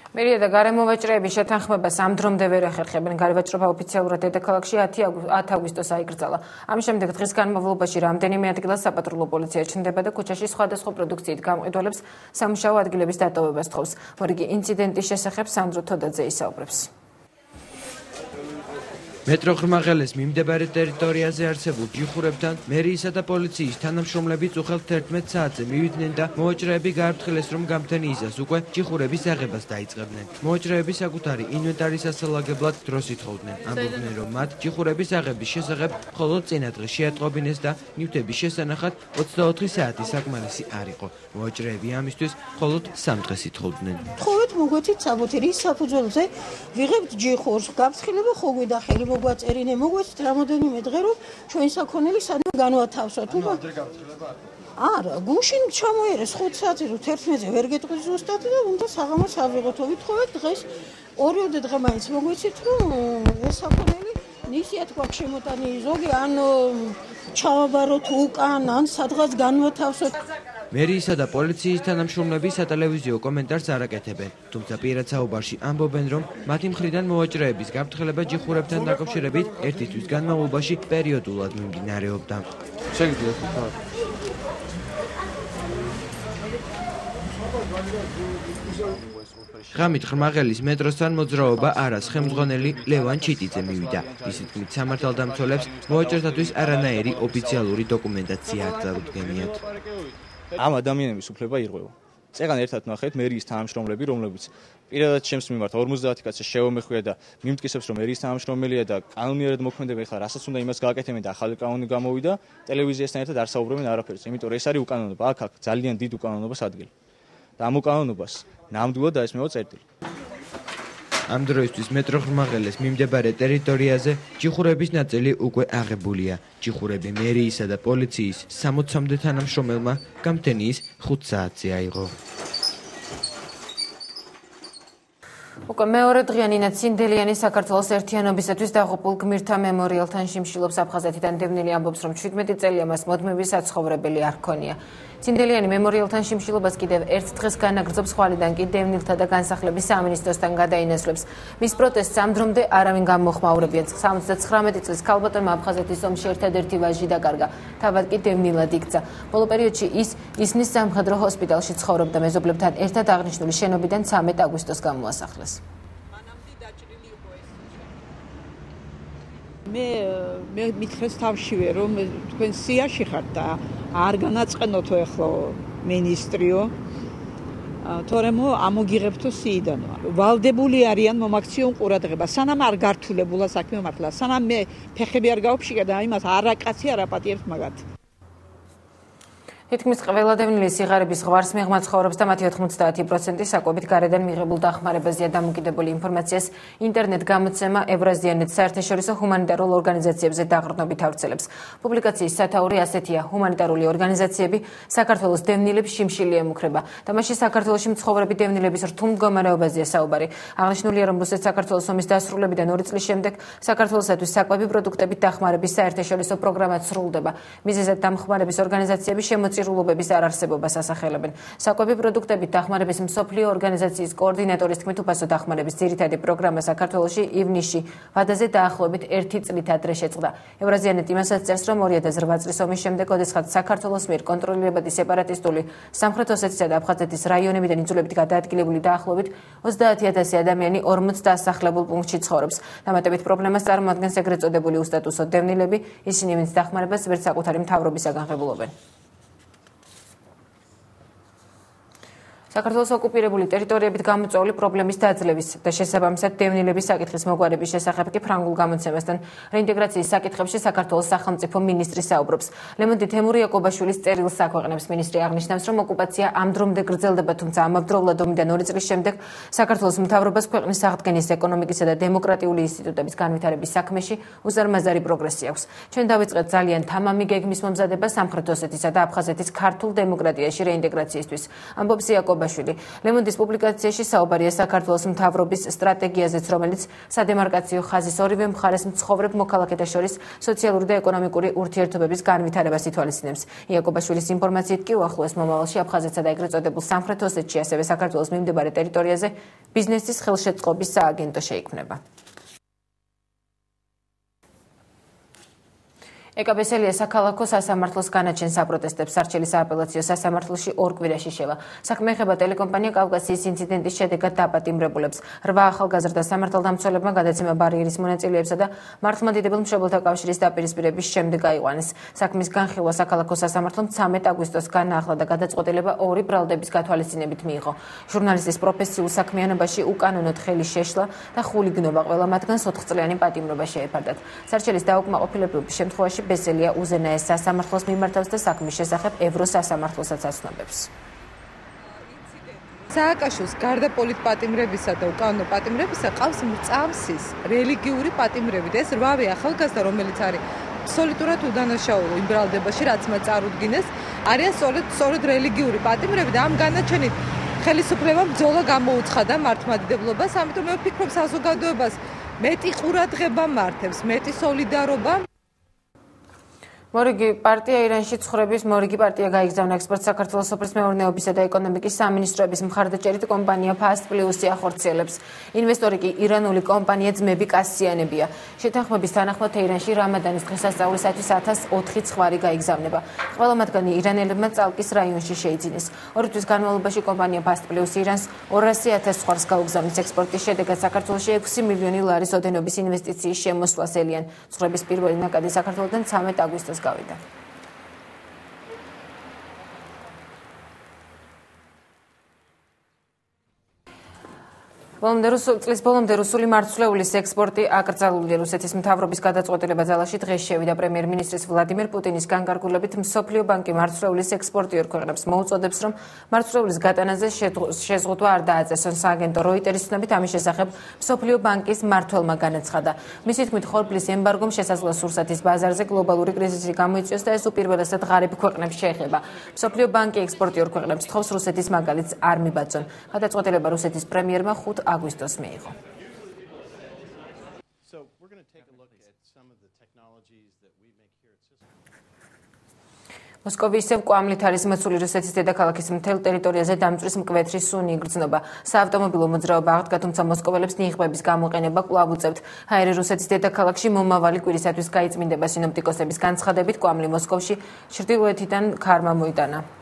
მერია და გარემოვაჭრეების შეთანხმებას ამ დრომდე ვერ ეხერხებენ. გარევაჭრობა ოფიციალურად დედაქალაქში 10 აგვისტოს აიკრძალა. ამის შემდეგ დღის განმავლობაში რამდენიმე ადგილას საპატრულო პოლიცია ჩნდება და ქუჩაში სხვადასხვა პროდუქციით გამყიდველებს სამუშაო ადგილების დატოვებას თხოვს. მორიგი ინციდენტის შესახებ სანდრო თოდაძე ისაუბრებს. მეტრო ღრმაღელეს მიმდებარე ტერიტორიაზე არსებულ ჯიხურებთან მერიისა და პოლიციის თანამშრომლები წუხელთ 11 საათზე მივიდნენ და მოვაჭრეები გააფრთხილეს, რომ გამთენიისას უკვე ჯიხურების აღებას დაიწყებდნენ. მოვაჭრეები საკუთარი ინვენტარის ასალაგებლად დროს ითხოვდნენ. ამბობდნენ, რომ მათ ჯიხურების აღების შესახებ მხოლოდ წინადღე შეატყობინეს და ნივთების შესანახად 24 საათი საკმარისი არ იყო. მოვაჭრეები ამისთვის მხოლოდ 3 დღეს ითხოვდნენ. თხოვეთ მოგვეცით საბუთი რის საფუძველზე ვიღებთ ჯიხურს, გაფრთხილება ხო გვიდახელი მოგვაწერინე მოგვეცით რამოდენიმე დღე რომ ჩვენ საქონელი სადმე განვათავსოთ. არა, გუშინ ჩამოიერეს 5 საათი რომ 11-ზე ვერ გეტყვით ზუსტად და უნდა საღამოს ავიღოთ. ვითხოვეთ დღეს 2 დღე მაინც მოგვეცით რომ ეს საქონელი ნისიათ გვაქვს შემოტანი ზოგი ან ჩავაბაროთ უკან ან სადღაც განვათავსოთ. მერიისა და პოლიციის თანამშრომლები სატელევიზიო კომენტარს არ აკეთებენ, თუმცა პირად საუბარში ამბობენ, რომ მათი მხრიდან მოვაჭრეების გაფრთხილება ჯიხურებთან დაკავშირებით 1 თვის განმავლობაში პერიოდულად მიმდინარეობდა. ღამით ღრმაღელის მეტროსთან მოძრაობა არას ხელმძღვანელი ლევან ჩიტიძე მივიდა. ისიც თქმით, სამართალდამცველებს მოვაჭრეთათვის არანაირი ოფიციალური დოკუმენტაცია არ წარუდგენიათ. ამ ადამიანების უფლება ირღვევა. წეგან ერთად ნახეთ მერიის თანამშრომლები, რომლებიც პირადად ჩემს მიმართ 50 კაცს შევამეხვია და მიმტკიცებს, რომ მერიის თანამშრომელია და კანონიერად მოქმედება, ეხლა რასაც უნდა იმას გააკეთებენ და ახალი კანონი გამოვიდა, ტელევიზიასთან ერთად არ საუბრობენ არაფერს, იმიტომ რომ ეს არის უკანონობა. აქ ძალიან დიდ უკანონობას ადგილი. და ამ უკანონობას ნამდვილად დაესმევა წერტილი. ამ დროისთვის მეტრო ღრმაღელეს მიმდებარე ტერიტორიაზე ჯიხურების ნაწილი უკვე აღებულია. ჯიხურები მერიისა და პოლიციის 60-მდე თანამშრომელმა გამთენიის 5 საათზე აიღო. უკვე მეორე დღიანინა ცინდელიანი საქართველოს ერთიანობისათვის დაღუპულ გმირთა მემორიალთან შიმშილობს. აფხაზეთიდან დევნილი ამბობს, რომ 17 წელია მას მოდმები საცხოვრებელი არ ჰქონია. ცინდელიანი მემორიალთან შიმშილობას კიდევ ერთ დღეს განაგრძობს, ხვალიდან კი დევნილთა და განსახლების სამინისტროსთან გადაინაცვლებს. მის პროტესტს ამ დრომდე არავინ გამოხმაურებია. 79 წლის ქალბატონმა აფხაზეთის ომში ერთადერთი ვაჟი დაკარგა, თავად კი დევნილად იქცა. ბოლო პერიოდში ის ისნის სამხედრო ჰოსპიტალში ცხოვრობდა. მეზობლებთან ერთად აღნიშნული შენობიდან 13 აგვისტოს გამოასახლეს. მე მითხრეს თავშივე რომ თქვენ სიაში ხართ და არ განაწყენოთო ახლა მინისტრიო თორემ ამოგიღებთო სიიდანო ვალდებული არიან მომაქციონ ყურადღება სანამ არ გართულებულა საქმე მართლა სანამ მე ფეხები არ გავფშიკა და იმას არაკაცი არ აპატიებს მაგათ თითქმის ყველა დევნილი სიღარიბის ღვარს მიღმა ცხოვრობს და მათი 90% საკვებით გარედან მიღებულ დახმარებაზეა დამოკიდებული. ინფორმაციას ინტერნეტ გამოცემა ევრაზიანეთ საერთაშორისო ჰუმანიტარულ ორგანიზაციებზე დაყრდნობით ავრცელებს. პუბლიკაციის სათაური ასეთია: ჰუმანიტარული ორგანიზაციები საქართველოს დევნილებს შიმშილი ემუქრება. თამაში საქართველოში მცხოვრები დევნილების რთულ მდგომარეობაზეა საუბარი. აღნიშნულია, რომ რუსეთ-საქართველოს ომის დასრულებიდან 2 წლის შემდეგ საქართველოსათვის საკვები პროდუქტებით დახმარების საერთაშორისო პროგრამა სრულდება. მიზეზად დამხმარების ორგანიზაციები რულობების არ არსებობას ასახელებენ. საკვები პროდუქტებით დახმარების მსოფლიო ორგანიზაციის კოორდინატორის თქმით, უფასო დახმარების ძირითადი პროგრამა საქართველოში ივნისში ვადაზე დაახლოებით 1 წლით ადრე შეწყდა. ევრაზიანეთ იმასაც წერს, რომ 2008 წლის ომის შემდეგ, ოდესღაც საქართველოს მიერ კონტროლირებადი სეპარატისტული სამხრეთ ოსეთისა და აფხაზეთის რაიონებიდან იძულებით გადაადგილებული დაახლოებით 30,000 ადამიანი 40 დასახლებულ პუნქტში ცხოვრობს. დამატებით პრობლემას წარმოადგენს ეგრეთ წოდებული უსტატუსო დევნილები, ისინი ვინც დახმარებას ვერც საკუთარი მთავრობისაგან ღებულობენ. საქართველოს ოკუპირებული ტერიტორიებით გამოწვეული პრობლემის დაძლევის და შესაბამისად დევნილების საკითხის მოგვარების შესახებ კი ფრანგულ გამოცემასთან რეინტეგრაციის საკითხებში საქართველოს სახელმწიფო მინისტრი საუბრობს. ლემონტი თემური იაკობაშვილის წერილს აქვეყნებს. მინისტრი აღნიშნავს, რომ ოკუპაცია ამ დრომდე გრძელდება, თუმცა ამავდროულად ომიდან 2 წლის შემდეგ საქართველოს მთავრობას ქვეყნის აღდგენის, ეკონომიკისა და დემოკრატიული ინსტიტუტების განვითარების საქმეში უზარმაზარი პროგრესი აქვს. ჩვენ დავიწყეთ ძალიან თამამი გეგმის მომზადება სამხრეთ ოსეთისა და აფხაზეთის ქართულ დემოკრატიაში რეინტეგრაციისთვის. ამბობს იაკობ იაკობაშვილი. ლემონდის პუბლიკაციაში საუბარია საქართველოს მთავრობის სტრატეგიაზეც, რომელიც სადემარკაციო ხაზის ორივე მხარეს მცხოვრებ მოქალაქეთა შორის სოციალური და ეკონომიკური ურთიერთობების განვითარებას ითვალისწინებს. იაკობაშვილის ინფორმაციით კი უახლოეს მომავალში აფხაზეთსა და ეგრეთ წოდებულ სამხრეთ ოსეთში, ასევე საქართველოს მიმდებარე ტერიტორიაზე ბიზნესის ხელშეწყობის სააგენტო შეიქმნება. ეკაბესელია საქალაქო სასამართლოს განაჩენს აპროტესტებს სარჩელის სააპელაციო სასამართლოში 2 კვირაში შევა. საქმე ეხება ტელეკომპანია კავკასიის ინციდენტის შედეგად დაპატიმრებულებს. 8 ახალგაზრდა სამართალდამცველებმა გადაცემა ბარიერის მონაწილეებსა და მართლმადიდებელ მშობელთა კავშირის დაპირისპირების შემდეგ აიყვანეს. საქმის განხილვა საქალაქო სასამართლომ 13 აგვისტოს განაახლა და გადაწყვეტილება 2 ბრალდების გათვალისწინებით მიიღო. ჟურნალისტის პროფესიულ საქმიანობაში უკანონოდ ხელი შეშლა და ხულიგნობა ყველა მათგანს 4 წლიანი პატიმრობა შეეფარდათ. სარჩელის დაუკმაყოფილებლობის შემთხვევაში ბესელია უზენაეს სასამართლოს მიმართავს და საქმის შესახებ ევროსასამართლოსაც აცნობებს. სააკაშვილს გარდა პოლიტპატიმრებისა და უკანონო პატიმრებისა ყავს მრწამსის რელიგიური პატიმრები და ეს 8 ახალგაზრდა, რომელიც არის აბსოლუტურად უდანაშაულო იმ ბრალდებაში, რაც მათ წარუდგინეს, არიან სწორედ რელიგიური პატიმრები და ამ განაჩენით ხელისუფლებამ ბრძოლა გამოუცხადა მართლმადიდებლობას, ამიტომ მე ვფიქრობ საზოგადოებას მეტი ყურადღება მართებს, მეტი სოლიდარობა. მორიგი პარტია ირანში ცხოვრების მორიგი პარტია გაიგზავნა ექსპორტ საქართველოს სოფლის მეურნეობისა და ეკონომიკის სამინისტროების მხარდაჭერით კომპანია Fast Plus-ი ახორციელებს. ინვესტორი კი ირანული კომპანია ძმები კასიანებია. შეთანხმების თანახმად ირანში რამადანის დღესასწაულისათვის 1004 ცხვარი გაიგზავნება. ყველა მათგანი ირანელებმა წალკის რაიონში შეიძინეს. 2 თვის განმავლობაში კომპანია Fast Plus ირანს 200,000 ცხვარს გაუგზავნის. ექსპორტის შედეგად საქართველოში 6 მილიონი ლარის ოდენობის ინვესტიციის შემოსვლას ელიან. ცხრების პირველი ნაკადი საქართველოდან 13 აგვისტოს გავიდა. წლის ბოლომდე რუსული მარცვლეულის ექსპორტი აკრძალულია. რუსეთის მთავრობის გადაწყვეტილება ძალაში დღეს შევიდა. პრემიერ-მინისტრის ვლადიმერ პუტინის განკარგულებით მსოფლიო ბანკი მარცვლეულის ექსპორტიორ ქვეყნებს მოუწოდებს, რომ მარცვლეულის გატანაზე შეზღუდვა არ დააწესონ. სააგენტო როიტერის ცნობით ამის შესახებ მსოფლიო ბანკის მმართველმა განაცხადა. მისი თქმით, ხორბლის ემბარგომ შესაძლოა რუსეთის ბაზარზე გლობალური კრიზისი გამოიწვიოს და ეს უპირველესად ღარიბ ქვეყნებს შეეხება. მსოფლიო ბანკი ექსპორტიორ ქვეყნებს თხოვს რუსეთის მაგალითს არ მიბაძონ. გადაწყვეტილება რუსეთის პრემიერმა 5 აგვისტოს მიიღო. მოსკოვი ისევ კვამლით არის მოცული. რუსეთის დედაქალაქის მთელ ტერიტორიაზე დამწვრის მკვეთრი სუნი იგრძნობა. საავტომობილო მოძრაობა აღდგა, თუმცა მოსკოველებს ნიღბების გამოყენება კვლავ უწევთ. ჰაერი რუსეთის დედაქალაქში მომავალი კვირისათვის გაიწმინდება. სინოპტიკოსების განცხადებით, კვამლი მოსკოვში ჩრდილოეთიდან ქარმა მოიტანა.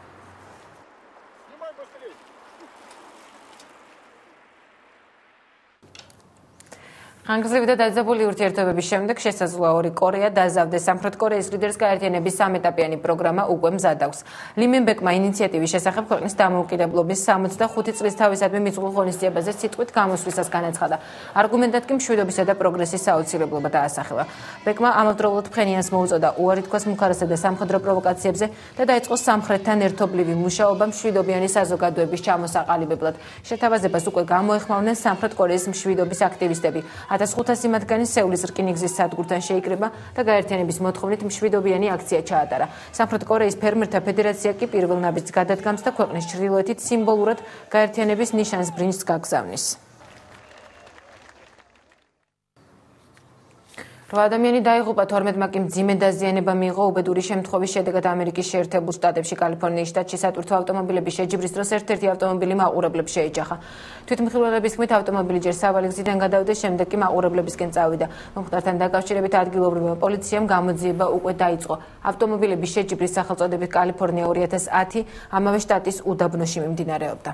ხანგრძლივი და დაძაბული ურთიერთობების შემდეგ შესაძლოა 2 კორეა დაზავდეს. სამხრეთ კორეის ლიდერს გაერთიანების 3-ეტაპიანი პროგრამა უკვე მზად აქვს. ლიმენბეკმა ინიციატივის შესახებ ქვეყნის დამოუკიდებლობის 65 წლის თავისადმი მიწუხილ ღონისძიებაზე სიტყვით გამოსვლისას განაცხადა. არგუმენტად კი მშვიდობისა და პროგრესის საოცრებლობა დაასახელა. ბეკმა ამავდროულად ფხენიანს მოუწოდა უარი თქვას მუხარასა და სამხედრო პროვოკაციებზე და დაიწყო სამხრეთთან ერთობლივი მუშაობა მშვიდობიანი საზოგადოების ჩამოსაყალიბებლად. შეთავაზებას უკვე გამოეხმაურნენ სამხრეთ კორეის მშვიდობის აქტივისტები. 1500 მათგანი სეულის რკინიგზის სადგურთან შეიკრიბა და გაერთიანების მოთხოვნით მშვიდობიანი აქცია ჩაატარა. სამხრეთ კორეის ფერმერთა ფედერაცია კი პირველ ნაბიჯს გადადგამს და ქვეყნის ჩრდილოეთით სიმბოლურად გაერთიანების ნიშანს ბრინჯს გაგზავნის. 8 ადამიანი დაიღუპა, 12-მა კი მძიმე დაზიანება მიიღო. უბედური შემთხვევის შედეგად ამერიკის შეერთებულ შტატებში კალიფორნიის შტატში სატვირთო ავტომობილების შეჯიბრის დროს ერთ-ერთი ავტომობილი მაყურებლებს შეეჯახა. თვითმხილველების თქმით, ავტომობილი ჯერ სავალი გზიდან გადავიდეს, შემდეგ კი მაყურებლებისკენ წავიდა. მომხდართან დაკავშირებით ადგილობრივმა პოლიციამ გამოძიება უკვე დაიწყო. ავტომობილების შეჯიბრის სახელწოდებით კალიფორნია 2010 ამავე შტატის უდაბნოში მიმდინარეობდა.